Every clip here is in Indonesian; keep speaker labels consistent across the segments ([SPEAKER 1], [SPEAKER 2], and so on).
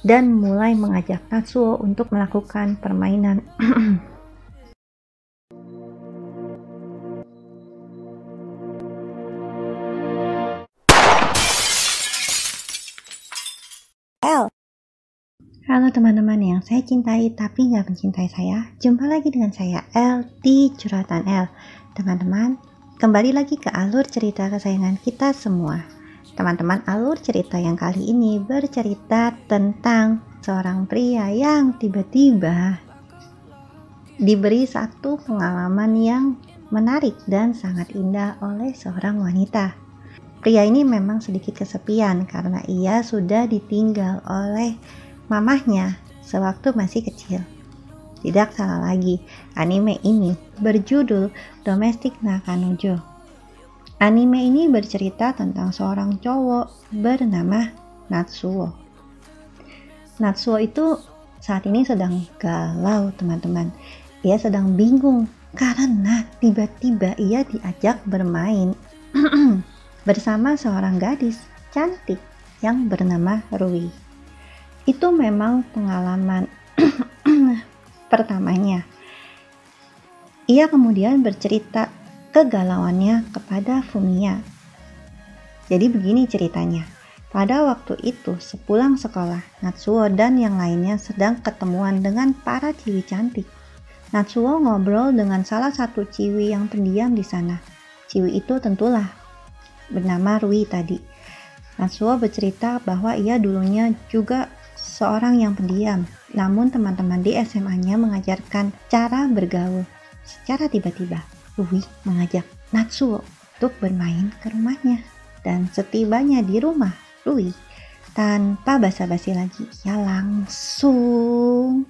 [SPEAKER 1] dan mulai mengajak Natsuo untuk melakukan permainan. Halo teman-teman yang saya cintai tapi nggak mencintai saya. Jumpa lagi dengan saya El di Curhatan El. Teman-teman, kembali lagi ke alur cerita kesayangan kita semua. Teman-teman, alur cerita yang kali ini bercerita tentang seorang pria yang tiba-tiba diberi satu pengalaman yang menarik dan sangat indah oleh seorang wanita. Pria ini memang sedikit kesepian karena ia sudah ditinggal oleh mamahnya sewaktu masih kecil. Tidak salah lagi, anime ini berjudul Domestic Nakanojo. Anime ini bercerita tentang seorang cowok bernama Natsuo. Natsuo itu saat ini sedang galau, teman-teman. Ia sedang bingung karena tiba-tiba ia diajak bermain bersama seorang gadis cantik yang bernama Rui. Itu memang pengalaman pertamanya. Ia kemudian bercerita kegalauannya kepada Fumiya. Jadi begini ceritanya. Pada waktu itu, sepulang sekolah, Natsuo dan yang lainnya sedang ketemuan dengan para ciwi cantik. Natsuo ngobrol dengan salah satu ciwi yang pendiam di sana. Ciwi itu tentulah bernama Rui tadi. Natsuo bercerita bahwa ia dulunya juga seorang yang pendiam, namun teman-teman di SMA-nya mengajarkan cara bergaul. Secara tiba-tiba, Rui mengajak Natsuo untuk bermain ke rumahnya. Dan setibanya di rumah Rui, tanpa basa-basi lagi, ia langsung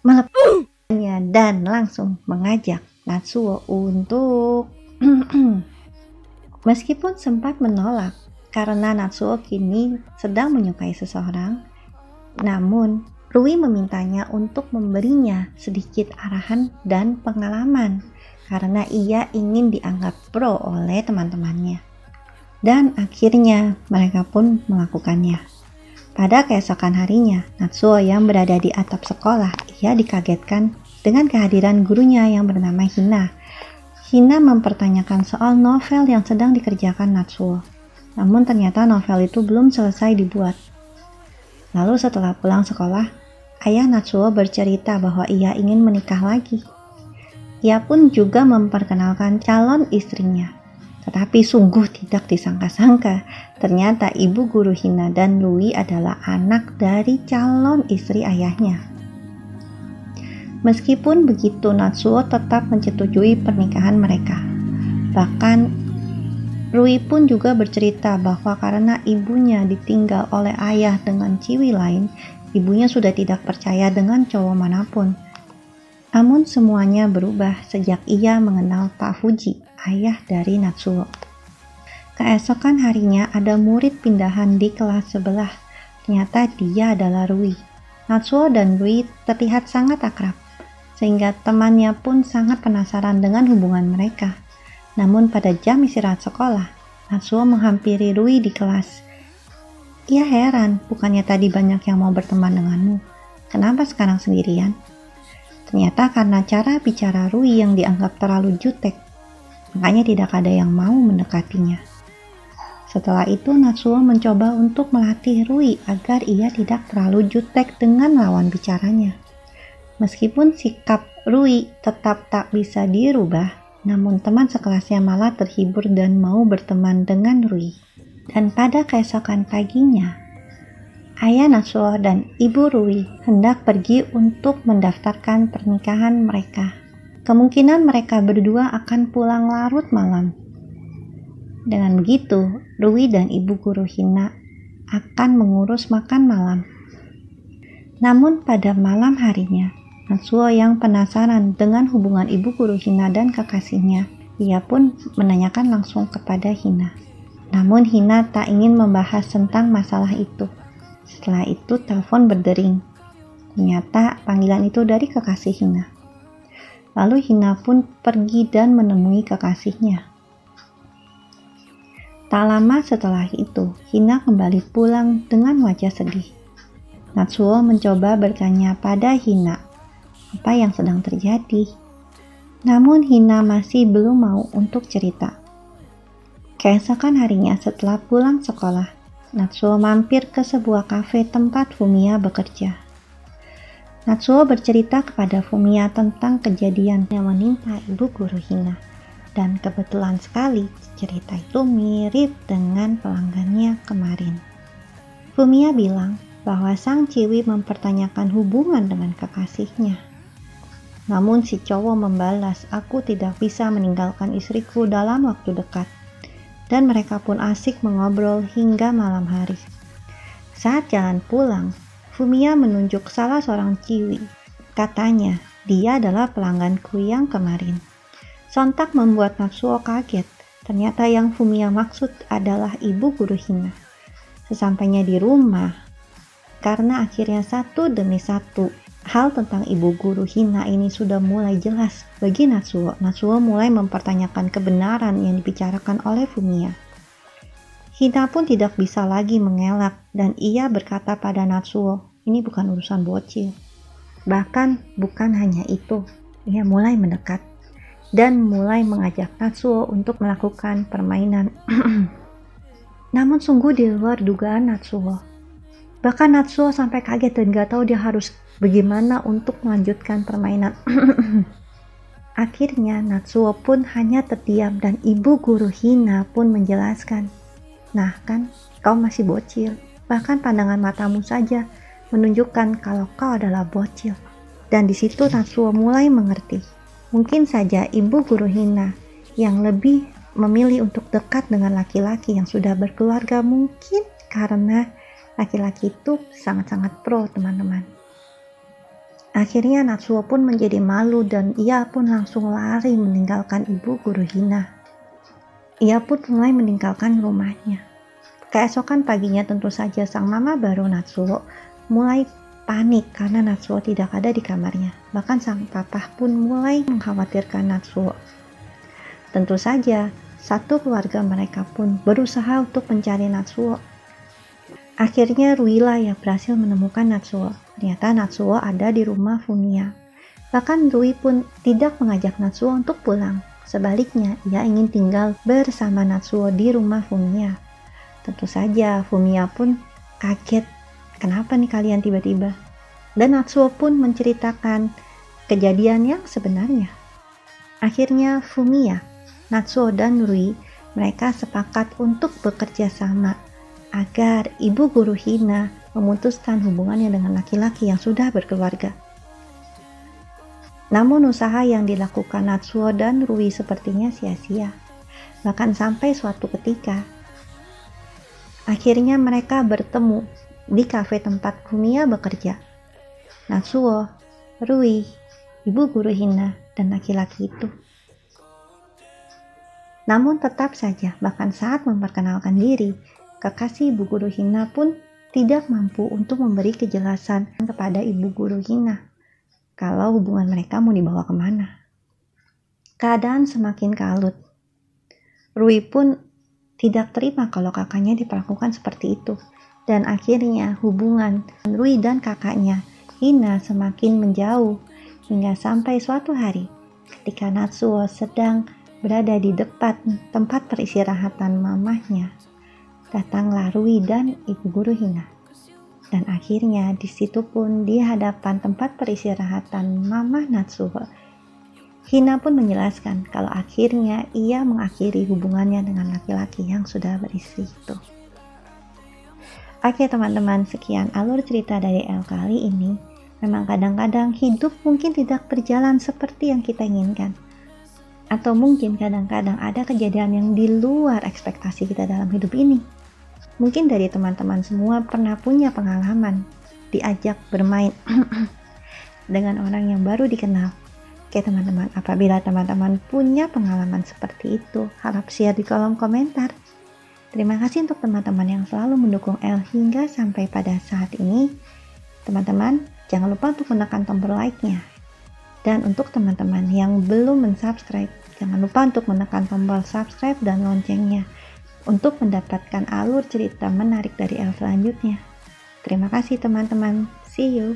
[SPEAKER 1] melepasnya dan langsung mengajak Natsuo untuk meskipun sempat menolak karena Natsuo kini sedang menyukai seseorang, namun Rui memintanya untuk memberinya sedikit arahan dan pengalaman karena ia ingin dianggap pro oleh teman-temannya. Dan akhirnya mereka pun melakukannya. Pada keesokan harinya, Natsuo yang berada di atap sekolah, ia dikagetkan dengan kehadiran gurunya yang bernama Hina. Hina mempertanyakan soal novel yang sedang dikerjakan Natsuo. Namun ternyata novel itu belum selesai dibuat. Lalu setelah pulang sekolah, ayah Natsuo bercerita bahwa ia ingin menikah lagi. Ia pun juga memperkenalkan calon istrinya. Tetapi sungguh tidak disangka-sangka, ternyata ibu guru Hina dan Rui adalah anak dari calon istri ayahnya. Meskipun begitu, Natsuo tetap menyetujui pernikahan mereka. Bahkan Rui pun juga bercerita bahwa karena ibunya ditinggal oleh ayah dengan ciwi lain, ibunya sudah tidak percaya dengan cowok manapun. Namun semuanya berubah sejak ia mengenal Pak Fuji, ayah dari Natsuo. Keesokan harinya ada murid pindahan di kelas sebelah. Ternyata dia adalah Rui. Natsuo dan Rui terlihat sangat akrab, sehingga temannya pun sangat penasaran dengan hubungan mereka. Namun pada jam istirahat sekolah, Natsuo menghampiri Rui di kelas. Ia heran, bukannya tadi banyak yang mau berteman denganmu. Kenapa sekarang sendirian? Ternyata karena cara bicara Rui yang dianggap terlalu jutek, makanya tidak ada yang mau mendekatinya. Setelah itu Natsuo mencoba untuk melatih Rui agar ia tidak terlalu jutek dengan lawan bicaranya. Meskipun sikap Rui tetap tak bisa dirubah, namun teman sekelasnya malah terhibur dan mau berteman dengan Rui. Dan pada keesokan paginya, ayah Natsuo dan ibu Rui hendak pergi untuk mendaftarkan pernikahan mereka. Kemungkinan mereka berdua akan pulang larut malam. Dengan begitu, Rui dan ibu guru Hina akan mengurus makan malam. Namun pada malam harinya, Natsuo yang penasaran dengan hubungan ibu guru Hina dan kekasihnya, ia pun menanyakan langsung kepada Hina. Namun Hina tak ingin membahas tentang masalah itu. Setelah itu telepon berdering. Ternyata panggilan itu dari kekasih Hina. Lalu Hina pun pergi dan menemui kekasihnya. Tak lama setelah itu, Hina kembali pulang dengan wajah sedih. Natsuo mencoba bertanya pada Hina apa yang sedang terjadi. Namun Hina masih belum mau untuk cerita. Keesokan harinya setelah pulang sekolah, Natsuo mampir ke sebuah kafe tempat Fumiya bekerja. Natsuo bercerita kepada Fumiya tentang kejadian yang menimpa ibu guru Hina. Dan kebetulan sekali cerita itu mirip dengan pelanggannya kemarin. Fumiya bilang bahwa sang ciwi mempertanyakan hubungan dengan kekasihnya. Namun si cowok membalas, "Aku tidak bisa meninggalkan istriku dalam waktu dekat." Dan mereka pun asik mengobrol hingga malam hari. Saat jalan pulang, Fumiya menunjuk salah seorang ciwi. Katanya, dia adalah pelangganku yang kemarin. Sontak membuat Natsuo kaget. Ternyata yang Fumiya maksud adalah ibu guru Hina. Sesampainya di rumah, karena akhirnya satu demi satu hal tentang ibu guru Hina ini sudah mulai jelas bagi Natsuo. Natsuo mulai mempertanyakan kebenaran yang dibicarakan oleh Fumiya. Hina pun tidak bisa lagi mengelak dan ia berkata pada Natsuo, "Ini bukan urusan bocil." Bahkan bukan hanya itu, ia mulai mendekat dan mulai mengajak Natsuo untuk melakukan permainan. Namun sungguh di luar dugaan Natsuo. Bahkan Natsuo sampai kaget dan gak tahu dia harus bagaimana untuk melanjutkan permainan. Akhirnya Natsuo pun hanya terdiam dan ibu guru Hina pun menjelaskan, "Nah kan, kau masih bocil. Bahkan pandangan matamu saja menunjukkan kalau kau adalah bocil." Dan di situ Natsuo mulai mengerti. Mungkin saja ibu guru Hina yang lebih memilih untuk dekat dengan laki-laki yang sudah berkeluarga, mungkin karena laki-laki itu sangat-sangat pro, teman-teman. Akhirnya Natsuo pun menjadi malu dan ia pun langsung lari meninggalkan ibu guru Hina. Ia pun mulai meninggalkan rumahnya. Keesokan paginya tentu saja sang mama baru Natsuo mulai panik karena Natsuo tidak ada di kamarnya. Bahkan sang papa pun mulai mengkhawatirkan Natsuo. Tentu saja satu keluarga mereka pun berusaha untuk mencari Natsuo. Akhirnya Ruila yang berhasil menemukan Natsuo. Ternyata Natsuo ada di rumah Fumiya. Bahkan Rui pun tidak mengajak Natsuo untuk pulang. Sebaliknya, ia ingin tinggal bersama Natsuo di rumah Fumiya. Tentu saja Fumiya pun kaget. Kenapa nih kalian tiba-tiba? Dan Natsuo pun menceritakan kejadian yang sebenarnya. Akhirnya Fumiya, Natsuo dan Rui, mereka sepakat untuk bekerja sama agar ibu guru Hina memutuskan hubungannya dengan laki-laki yang sudah berkeluarga. Namun usaha yang dilakukan Natsuo dan Rui sepertinya sia-sia. Bahkan sampai suatu ketika, akhirnya mereka bertemu di kafe tempat Fumiya bekerja. Natsuo, Rui, ibu guru Hina, dan laki-laki itu. Namun tetap saja, bahkan saat memperkenalkan diri, kekasih ibu guru Hina pun tidak mampu untuk memberi kejelasan kepada ibu guru Hina kalau hubungan mereka mau dibawa kemana. Keadaan semakin kalut. Rui pun tidak terima kalau kakaknya diperlakukan seperti itu. Dan akhirnya hubungan Rui dan kakaknya Hina semakin menjauh hingga sampai suatu hari ketika Natsuo sedang berada di depan tempat peristirahatan mamahnya. Datanglah Rui dan ibu guru Hina. Dan akhirnya di situ pun di hadapan tempat peristirahatan mamah Natsuo, Hina pun menjelaskan kalau akhirnya ia mengakhiri hubungannya dengan laki-laki yang sudah beristri itu. Oke teman-teman, sekian alur cerita dari El kali ini. Memang kadang-kadang hidup mungkin tidak berjalan seperti yang kita inginkan. Atau mungkin kadang-kadang ada kejadian yang di luar ekspektasi kita dalam hidup ini. Mungkin dari teman-teman semua pernah punya pengalaman diajak bermain dengan orang yang baru dikenal. Oke teman-teman, apabila teman-teman punya pengalaman seperti itu, harap share di kolom komentar. Terima kasih untuk teman-teman yang selalu mendukung El hingga sampai pada saat ini. Teman-teman, jangan lupa untuk menekan tombol like-nya. Dan untuk teman-teman yang belum mensubscribe, jangan lupa untuk menekan tombol subscribe dan loncengnya untuk mendapatkan alur cerita menarik dari El selanjutnya. Terima kasih teman-teman. See you.